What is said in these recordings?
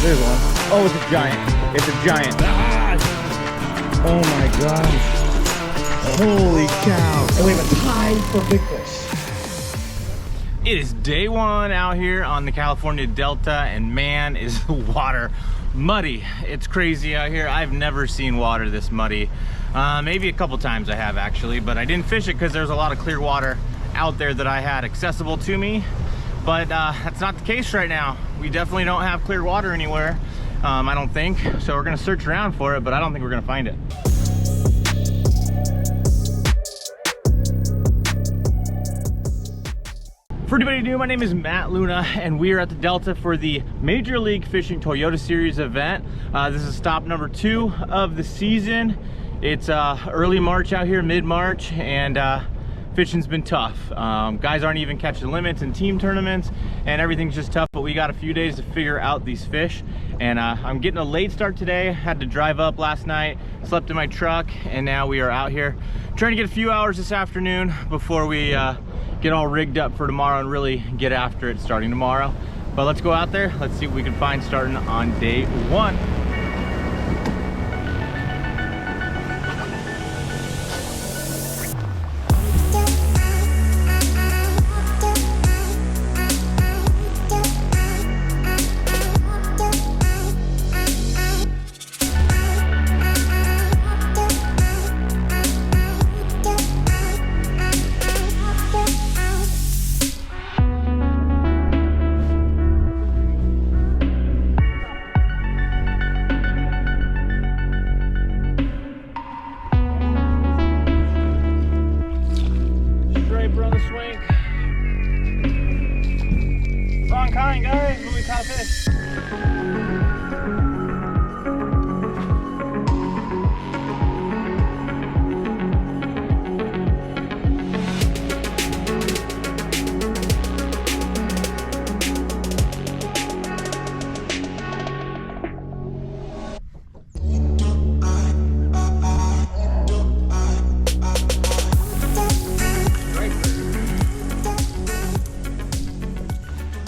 There's one. Oh, it's a giant. It's a giant. Ah! Oh my gosh. Holy cow. And we have a tie for big fish. It is day one out here on the California Delta, and man, is the water muddy. It's crazy out here. I've never seen water this muddy. Maybe a couple times I have actually, but I didn't fish it because there's a lot of clear water out there that I had accessible to me. But that's not the case right now. We definitely don't have clear water anywhere, I don't think. So we're gonna search around for it, but I don't think we're gonna find it. For anybody new, my name is Matt Luna, and we are at the Delta for the Major League Fishing Toyota Series event. This is stop number 2 of the season. It's early March out here, mid-March, and fishing's been tough. Guys aren't even catching limits in team tournaments, and everything's just tough, but we got a few days to figure out these fish. And I'm getting a late start today. Had to drive up last night, slept in my truck, and now we are out here trying to get a few hours this afternoon before we get all rigged up for tomorrow and really get after it starting tomorrow. But let's go out there. Let's see what we can find starting on day 1. Wrong kind, guys, but we caught a fish.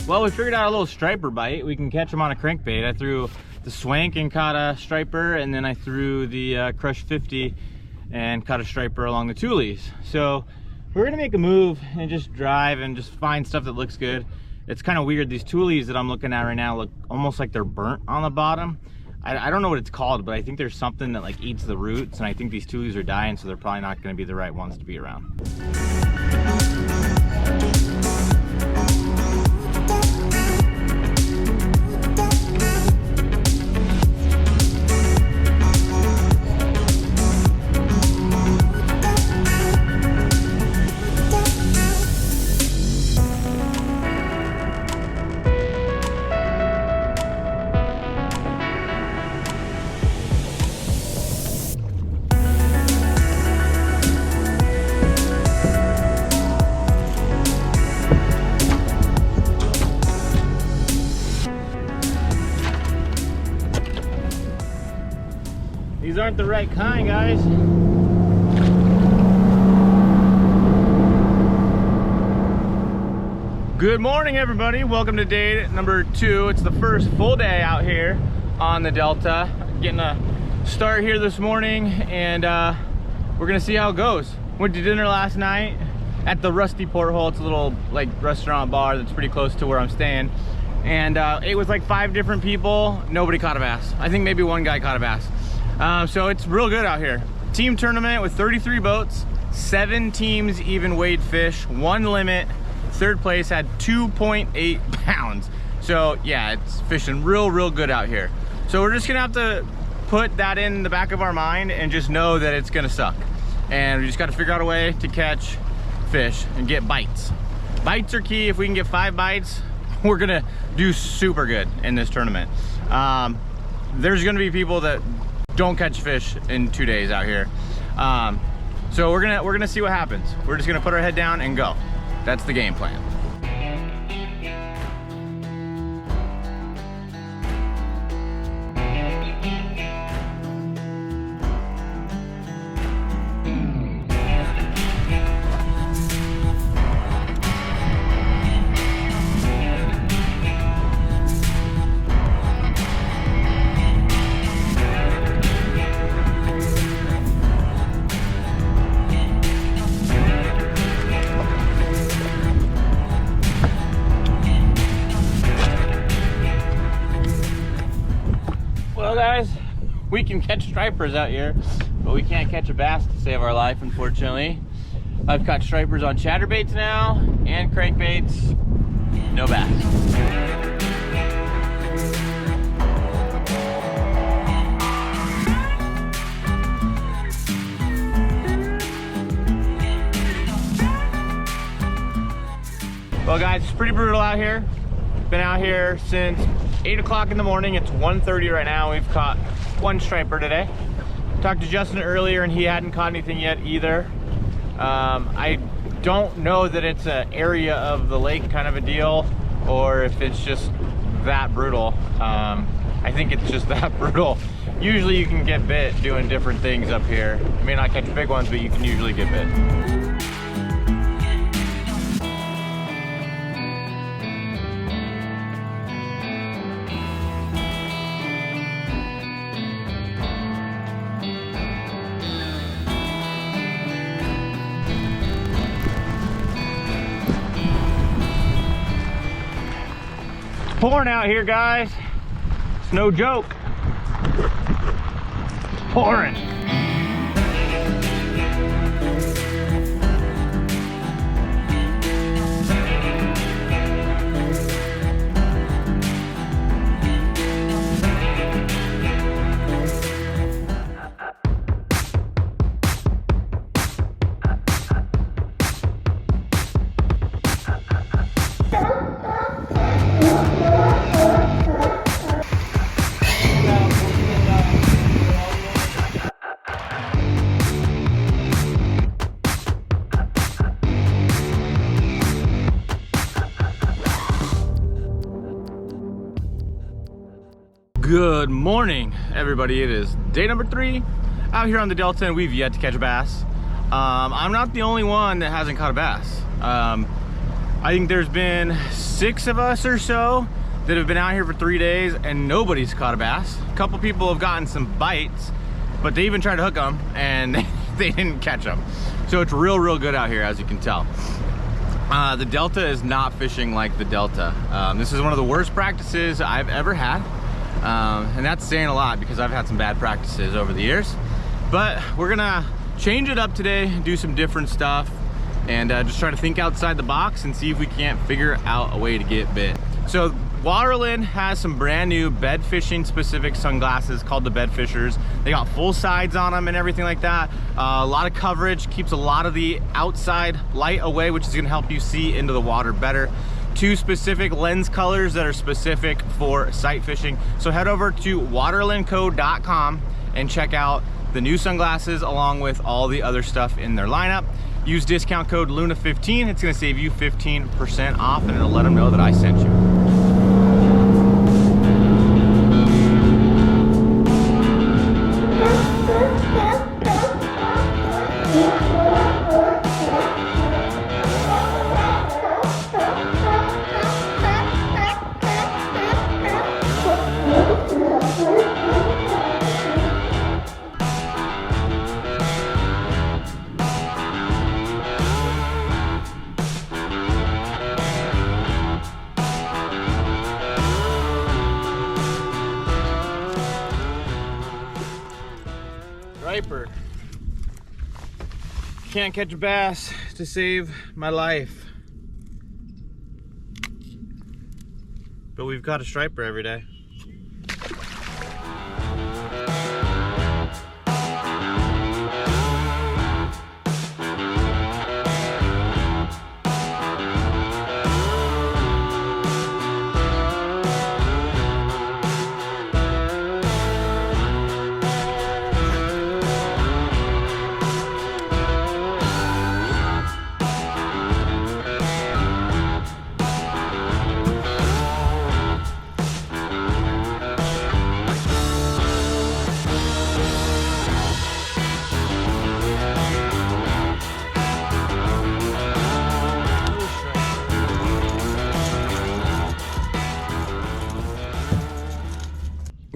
Well, we figured out a little striper bite. We can catch them on a crankbait. I threw the swank and caught a striper, and then I threw the Crush 50 and caught a striper along the Tules. So we're gonna make a move and just drive and just find stuff that looks good. It's kind of weird. These Tules that I'm looking at right now look almost like they're burnt on the bottom. I don't know what it's called, but I think there's something that like eats the roots, and I think these Tules are dying, so they're probably not gonna be the right ones to be around. These aren't the right kind, guys. Good morning, everybody. Welcome to day number 2. It's the first full day out here on the Delta. Getting a start here this morning, and we're gonna see how it goes. Went to dinner last night at the Rusty Porthole. It's a little like restaurant bar that's pretty close to where I'm staying. And ate with like 5 different people. Nobody caught a bass. I think maybe one guy caught a bass. So it's real good out here. Team tournament with 33 boats, 7 teams even weighed fish, 1 limit. Third place had 2.8 pounds. So yeah, it's fishing real good out here. So we're just gonna have to put that in the back of our mind and just know that it's gonna suck. And we just gotta figure out a way to catch fish and get bites. Bites are key. If we can get 5 bites, we're gonna do super good in this tournament. There's gonna be people that don't catch fish in 2 days out here. So we're gonna see what happens. We're just gonna put our head down and go. That's the game plan. Well guys, we can catch stripers out here, but we can't catch a bass to save our life, unfortunately. I've caught stripers on chatterbaits now and crankbaits. No bass. Well guys, it's pretty brutal out here. Been out here since 8 o'clock in the morning. It's 1:30 right now. We've caught one striper today. Talked to Justin earlier and he hadn't caught anything yet either. I don't know that it's an area of the lake kind of a deal or if it's just that brutal. I think it's just that brutal. Usually you can get bit doing different things up here. You may not catch big ones, but you can usually get bit. Pouring out here, guys. It's no joke. It's pouring. Good morning, everybody. It is day number 3 out here on the Delta, and we've yet to catch a bass. I'm not the only one that hasn't caught a bass. I think there's been 6 of us or so that have been out here for 3 days, and nobody's caught a bass. A couple people have gotten some bites, but they even tried to hook them, and they didn't catch them. So it's real good out here, as you can tell. The Delta is not fishing like the Delta. This is one of the worst practices I've ever had. And that's saying a lot because I've had some bad practices over the years, but we're gonna change it up today, do some different stuff, and just try to think outside the box and see if we can't figure out a way to get bit. So Waterland has some brand new bed fishing specific sunglasses called the Bed Fishers. They got full sides on them and everything like that. A lot of coverage, keeps a lot of the outside light away, which is gonna help you see into the water better. 2 specific lens colors that are specific for sight fishing. So head over to waterlandco.com and check out the new sunglasses along with all the other stuff in their lineup. Use discount code LUNA15. It's gonna save you 15% off, and it'll let them know that I sent you. Striper. Can't catch a bass to save my life. But we've got a striper every day.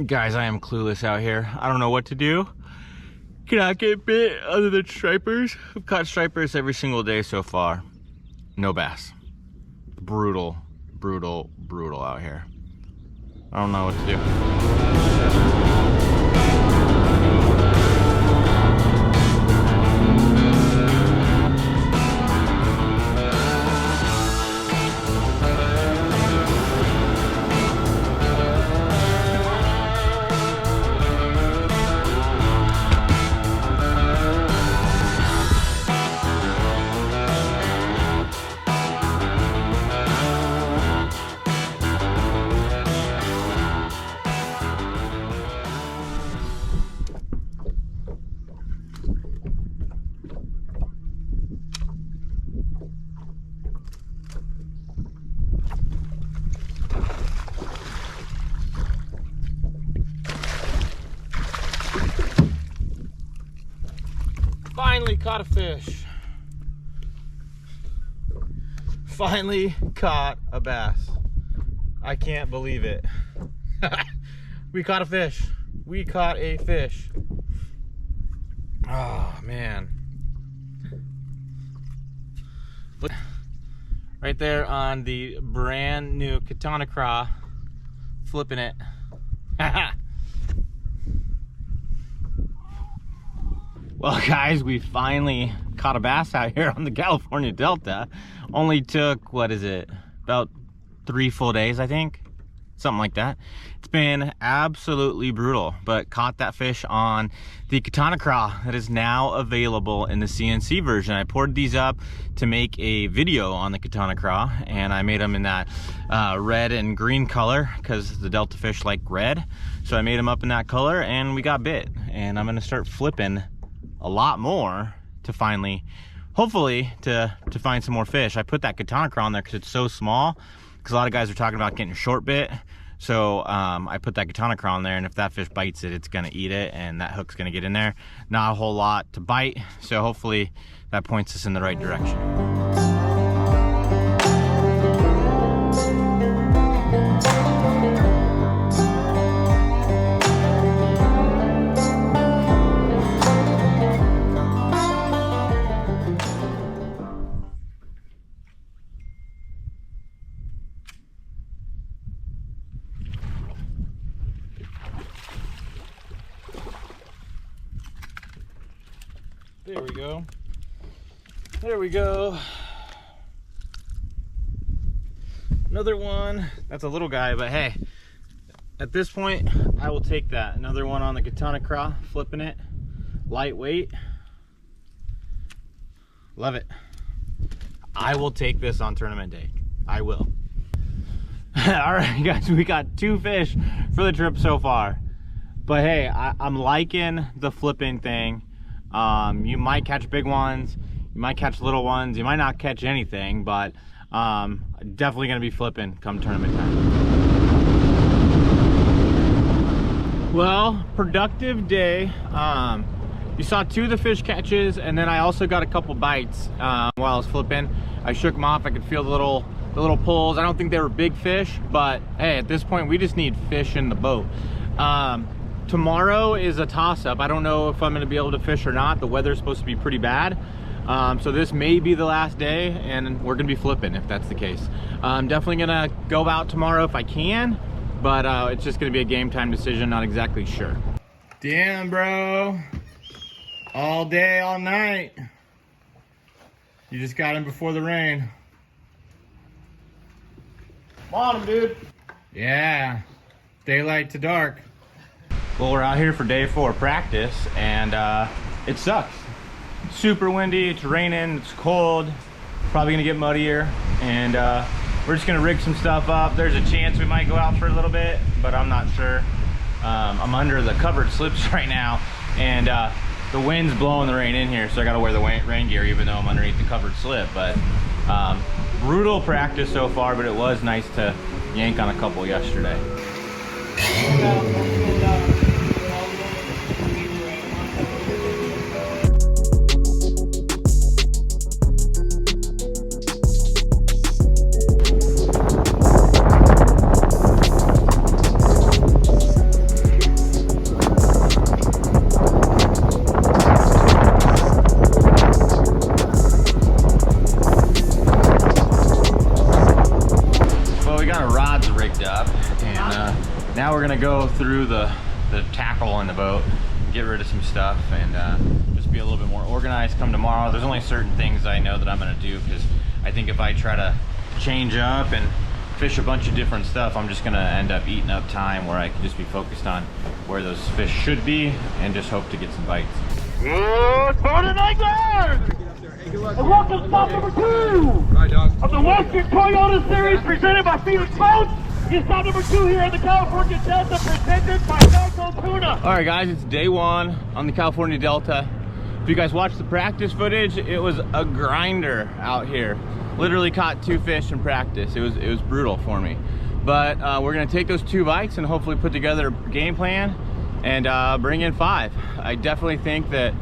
Guys, I am clueless out here. I don't know what to do. Cannot get bit other than stripers. I've caught stripers every single day so far. No bass. Brutal out here. I don't know what to do. Finally caught a fish. Finally caught a bass. I can't believe it. We caught a fish. We caught a fish. Oh man. Look right there on the brand new Katana Craw, flipping it. Well guys, we finally caught a bass out here on the California Delta. Only took, what is it, about 3 full days, I think, something like that. It's been absolutely brutal, but caught that fish on the Katana Craw that is now available in the CNC version. I poured these up to make a video on the Katana Craw, and I made them in that red and green color because the Delta fish like red. So I made them up in that color and we got bit, and I'm gonna start flipping a lot more to finally, hopefully, to find some more fish. I put that Katana Craw on there because it's so small, because a lot of guys are talking about getting short bit. So I put that Katana Craw on there, and if that fish bites it, it's gonna eat it, and that hook's gonna get in there. Not a whole lot to bite, so hopefully that points us in the right direction. There we go. There we go. Another one. That's a little guy, but hey, at this point, I will take that. Another one on the Katana Craw, flipping it. Lightweight. Love it. I will take this on tournament day. I will. All right, guys, we got 2 fish for the trip so far. But hey, I'm liking the flipping thing. You might catch big ones, you might catch little ones, you might not catch anything, but definitely gonna be flipping come tournament time. Well, productive day. You saw 2 of the fish catches, and then I also got a couple bites while I was flipping. I shook them off. I could feel the little pulls. I don't think they were big fish, but hey, at this point we just need fish in the boat. Tomorrow is a toss-up. I don't know if I'm going to be able to fish or not. The weather's supposed to be pretty bad, so this may be the last day, and we're going to be flipping if that's the case. I'm definitely going to go out tomorrow if I can, but it's just going to be a game time decision. Not exactly sure. Damn, bro. All day, all night. You just got in before the rain. Come on, dude. Yeah. Daylight to dark. Well, we're out here for day 4 practice, and it sucks. It's super windy, it's raining, it's cold, probably gonna get muddier, and we're just gonna rig some stuff up. There's a chance we might go out for a little bit, but I'm not sure. I'm under the covered slips right now, and the wind's blowing the rain in here, so I gotta wear the rain gear even though I'm underneath the covered slip. But brutal practice so far, but it was nice to yank on a couple yesterday. Now we're gonna go through the tackle in the boat, get rid of some stuff, and just be a little bit more organized come tomorrow. There's only certain things I know that I'm gonna do, because I think if I try to change up and fish a bunch of different stuff, I'm just gonna end up eating up time where I can just be focused on where those fish should be and just hope to get some bites. Good morning, anglers! And welcome to stop number 2 of the Western Toyota Series presented by Phoenix Boats. It's stop number 2 here on the California Delta presented by Narco Tuna. All right, guys, it's day 1 on the California Delta. If you guys watched the practice footage, it was a grinder out here. Literally caught 2 fish in practice. It was brutal for me. But we're gonna take those 2 bites and hopefully put together a game plan and bring in 5. I definitely think that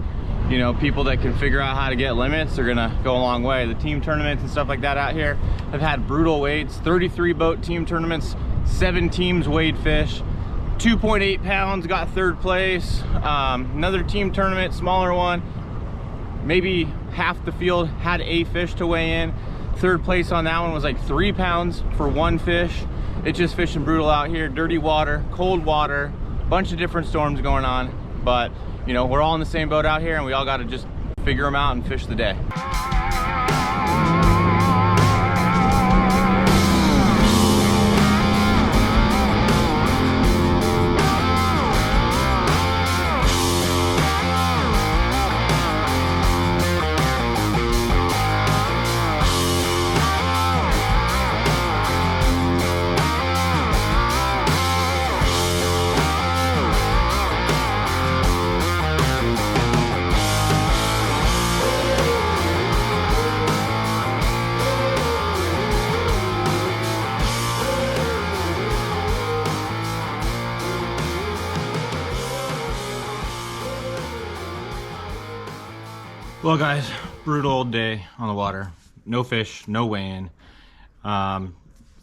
you know, people that can figure out how to get limits are gonna go a long way. The team tournaments and stuff like that out here have had brutal weights. 33 boat team tournaments, 7 teams weighed fish. 2.8 pounds got 3rd place. Another team tournament, smaller one, maybe half the field had a fish to weigh in. 3rd place on that one was like 3 pounds for 1 fish. It's just fishing brutal out here. Dirty water, cold water, bunch of different storms going on. But you know, we're all in the same boat out here, and we all got to just figure them out and fish the day. Well guys, brutal old day on the water. No fish, no weigh-in.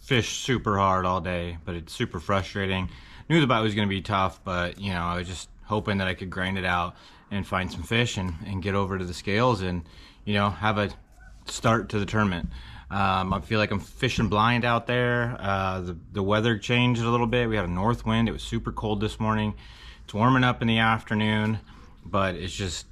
Fish super hard all day, but it's super frustrating. Knew the bite was gonna be tough, but you know, I was just hoping that I could grind it out and find some fish and get over to the scales and, you know, have a start to the tournament. I feel like I'm fishing blind out there. The weather changed a little bit. We had a north wind. It was super cold this morning. It's warming up in the afternoon, but it's just,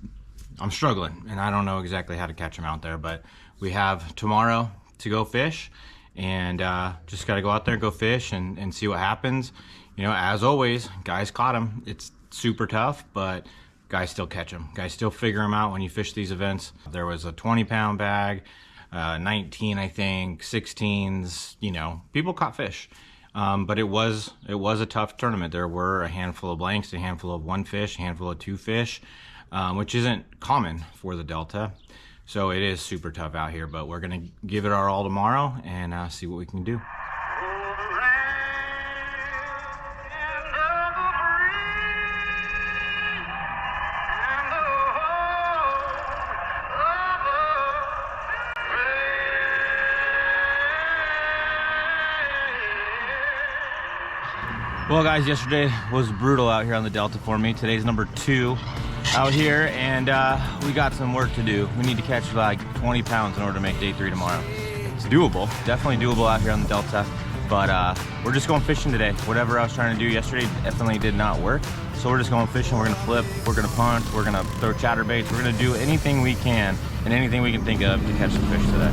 I'm struggling and I don't know exactly how to catch them out there, but we have tomorrow to go fish and just got to go out there, go fish and see what happens. You know, as always, guys caught them. It's super tough, but guys still catch them. Guys still figure them out when you fish these events. There was a 20-pound bag, 19, I think, 16s, you know, people caught fish. But it was a tough tournament. There were a handful of blanks, a handful of 1 fish, a handful of 2 fish. Which isn't common for the Delta. So it is super tough out here, but we're gonna give it our all tomorrow and see what we can do. Well guys, yesterday was brutal out here on the Delta for me. Today's number 2 out here, and we got some work to do. We need to catch like 20 pounds in order to make day 3 tomorrow. It's doable, definitely doable out here on the Delta, but we're just going fishing today. Whatever I was trying to do yesterday definitely did not work. So we're just going fishing, we're gonna flip, we're gonna punt, we're gonna throw chatterbaits, we're gonna do anything we can and anything we can think of to catch some fish today.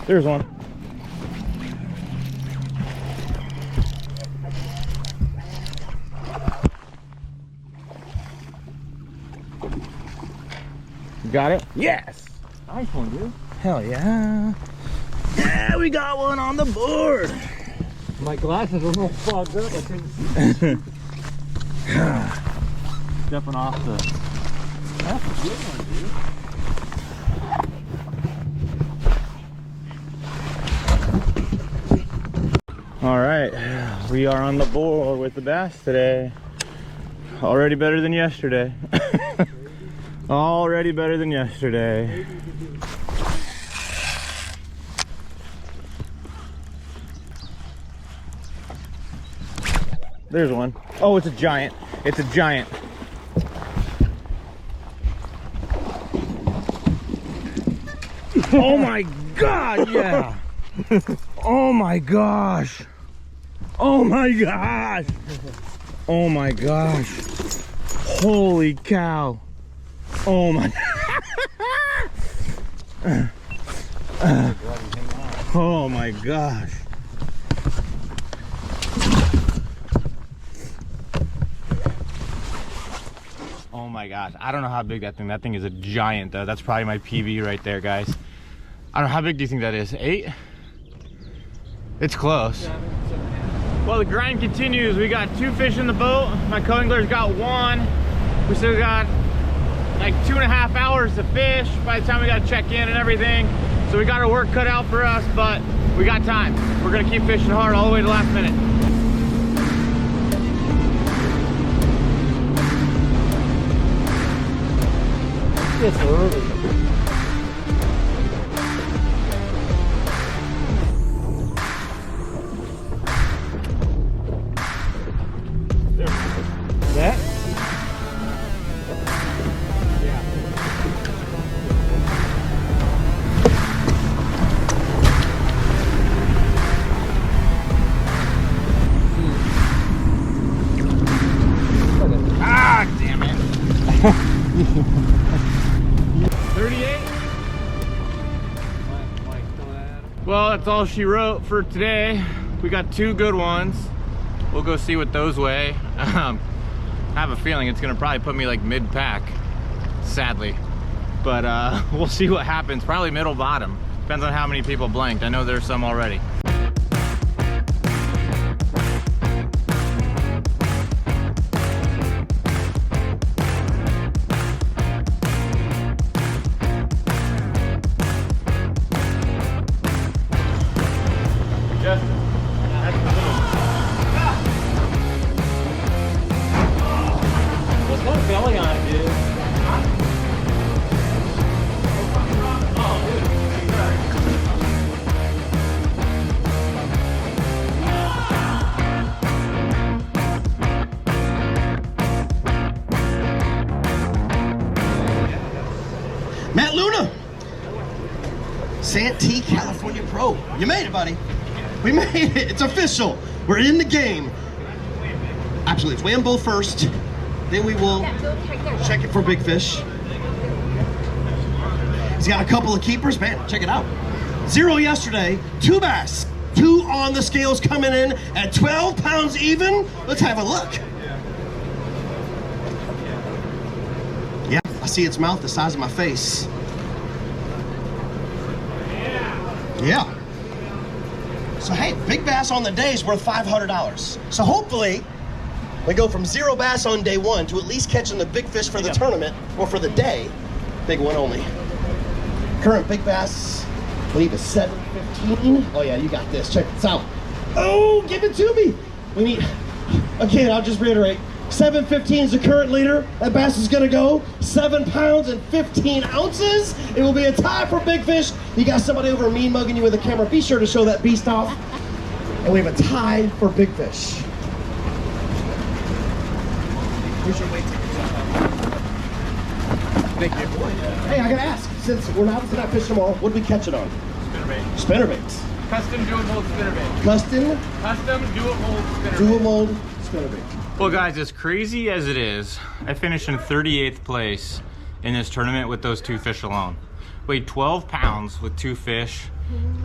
There's one. You got it? Yes! Nice one, dude. Hell yeah. Yeah, we got one on the board. My glasses are a little fogged up. I couldn't see. Stepping off the... That's a good one, dude. All right, we are on the board with the bass today. Already better than yesterday. Already better than yesterday. There's one. Oh, it's a giant. It's a giant. Oh my God, yeah. Oh my gosh. Oh my gosh. Oh my gosh. Holy cow. Oh my. Oh my gosh. my gosh, I don't know how big that thing is. A giant though. That's probably my PB right there, guys. I don't know, how big do you think that is? 8? It's close. Well, the grind continues. We got 2 fish in the boat. My co-angler's got 1. We still got like 2.5 hours to fish by the time we got to check in and everything. So we got our work cut out for us, but we got time. We're gonna keep fishing hard all the way to the last minute. It's early. That? Yeah. Ah, damn it. 38? Well, that's all she wrote for today. We got 2 good ones. We'll go see what those weigh. I have a feeling it's gonna probably put me like mid-pack, sadly. But we'll see what happens. Probably middle bottom. Depends on how many people blanked. I know there's some already. Matt Luna, Santee, California Pro. You made it, buddy. We made it. It's official. We're in the game. Actually, let's weigh them both first. Then we will check it for big fish. He's got a couple of keepers. Man, check it out. 0 yesterday, 2 bass. 2 on the scales coming in at 12 pounds even. Let's have a look. Yeah, I see its mouth the size of my face. Yeah. So hey, big bass on the day is worth $500. So hopefully we go from 0 bass on day 1 to at least catching the big fish for the tournament or for the day. Big one only. Current big bass, I believe is 7.15. Oh yeah, you got this. Check this out. Oh, give it to me. We need, again, I'll just reiterate. 7.15 is the current leader. That bass is gonna go 7 pounds and 15 ounces. It will be a tie for big fish. You got somebody over mean mugging you with a camera. Be sure to show that beast off. And we have a tie for big fish. Here's your weight ticket. Thank you. Hey, I gotta ask, since we're obviously not fishing tomorrow, what did we catch it on? Spinnerbait. Spinnerbaits. Custom Do-It Mold spinnerbait. Custom Do-It Mold spinnerbait. Do-It Mold spinnerbait. Well guys, as crazy as it is, I finished in 38th place in this tournament with those 2 fish alone. Weighed 12 pounds with 2 fish.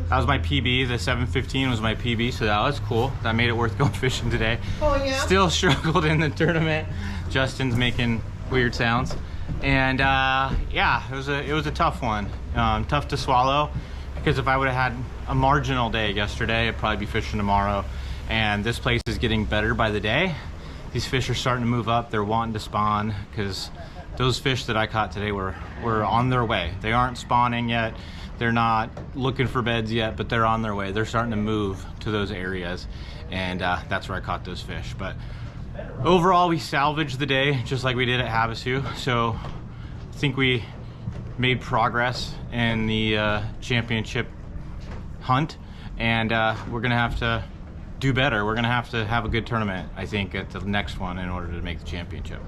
That was my PB. The 7.15 was my PB, so that was cool. That made it worth going fishing today. Oh yeah? Still struggled in the tournament. Justin's making weird sounds. And yeah, it was a tough one. Tough to swallow, because if I would have had a marginal day yesterday, I'd probably be fishing tomorrow. And this place is getting better by the day. These fish are starting to move up. They're wanting to spawn, because those fish that I caught today were on their way. They aren't spawning yet. They're not looking for beds yet, but they're on their way. They're starting to move to those areas, and that's where I caught those fish. But overall, we salvaged the day just like we did at Havasu. So I think we made progress in the championship hunt, and we're gonna have to do better. We're gonna have to have a good tournament, I think, at the next one in order to make the championship.